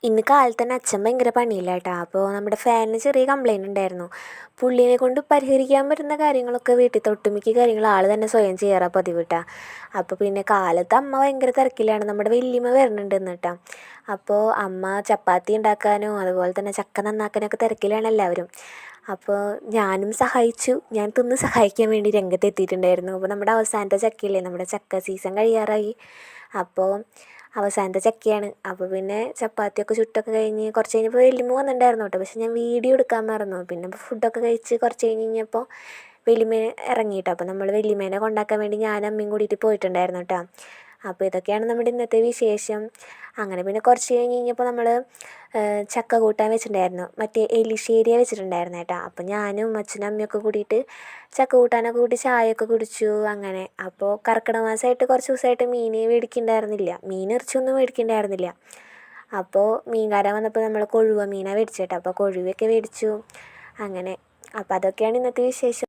ഇന്ന് കാലത്ത് തന്നെ അച്ഛൻ ഭയങ്കര പണിയില്ല കേട്ടോ. അപ്പോൾ നമ്മുടെ ഫാനിന് ചെറിയ കംപ്ലയിൻ്റ് ഉണ്ടായിരുന്നു. പുള്ളീനെ കൊണ്ട് പരിഹരിക്കാൻ പറ്റുന്ന കാര്യങ്ങളൊക്കെ വീട്ടിലത്തെ ഒട്ടുമിക്ക കാര്യങ്ങൾ ആൾ തന്നെ സ്വയം ചെയ്യാറാണ് പതിവ് കേട്ടോ. അപ്പോൾ പിന്നെ കാലത്ത് അമ്മ ഭയങ്കര തിരക്കിലാണ്. നമ്മുടെ വല്യമ്മ വരുന്നുണ്ട് ഇന്ന് കേട്ടോ. അപ്പോൾ അമ്മ ചപ്പാത്തി ഉണ്ടാക്കാനോ അതുപോലെ തന്നെ ചക്ക നന്നാക്കാനൊക്കെ തിരക്കിലാണ് എല്ലാവരും. അപ്പോൾ ഞാനും സഹായിച്ചു. ഞാൻ തിന്ന് സഹായിക്കാൻ വേണ്ടി രംഗത്തെത്തിയിട്ടുണ്ടായിരുന്നു. അപ്പോൾ നമ്മുടെ അവസാനത്തെ ചക്കയില്ലേ, നമ്മുടെ ചക്ക സീസൺ കഴിയാറായി. അപ്പോൾ അവസാനത്തെ ചക്കയാണ്. അപ്പോൾ പിന്നെ ചപ്പാത്തിയൊക്കെ ചുട്ടൊക്കെ കഴിഞ്ഞ് കുറച്ച് കഴിഞ്ഞപ്പോൾ വല്യമ്മ വന്നിട്ടുണ്ടായിരുന്നു കേട്ടോ. പക്ഷെ ഞാൻ വീഡിയോ എടുക്കാൻ മറന്നു. പിന്നെ ഫുഡൊക്കെ കഴിച്ച് കുറച്ച് കഴിഞ്ഞപ്പോൾ വല്യമ്മ ഇറങ്ങി കേട്ടോ. അപ്പോൾ നമ്മൾ വല്യമ്മേനെ കൊണ്ടാക്കാൻ വേണ്ടി ഞാനും അമ്മയും കൂടിയിട്ട് പോയിട്ടുണ്ടായിരുന്നു കേട്ടോ. അപ്പോൾ ഇതൊക്കെയാണ് നമ്മുടെ ഇന്നത്തെ വിശേഷം. അങ്ങനെ പിന്നെ കുറച്ച് കഴിഞ്ഞപ്പോൾ നമ്മൾ ചക്ക കൂട്ടാൻ വെച്ചിട്ടുണ്ടായിരുന്നു. മറ്റേ എലിശ്ശേരിയ വെച്ചിട്ടുണ്ടായിരുന്നു കേട്ടോ. അപ്പോൾ ഞാനും അച്ഛനും അമ്മയൊക്കെ കൂടിയിട്ട് ചക്ക കൂട്ടാനൊക്കെ കൂട്ടി ചായയൊക്കെ കുടിച്ചു അങ്ങനെ. അപ്പോൾ കർക്കിടക മാസമായിട്ട് കുറച്ച് ദിവസമായിട്ട് മീൻ മേടിക്കുന്നുണ്ടായിരുന്നില്ല. മീൻ ഇറച്ചിയൊന്നും മേടിക്കുന്നുണ്ടായിരുന്നില്ല. അപ്പോൾ മീൻകാരൻ വന്നപ്പോൾ നമ്മൾ കൊഴുവ മീനാണ് മേടിച്ചത് കേട്ടോ. അപ്പോൾ കൊഴുവയൊക്കെ മേടിച്ചു അങ്ങനെ. അപ്പോൾ അതൊക്കെയാണ് ഇന്നത്തെ വിശേഷം.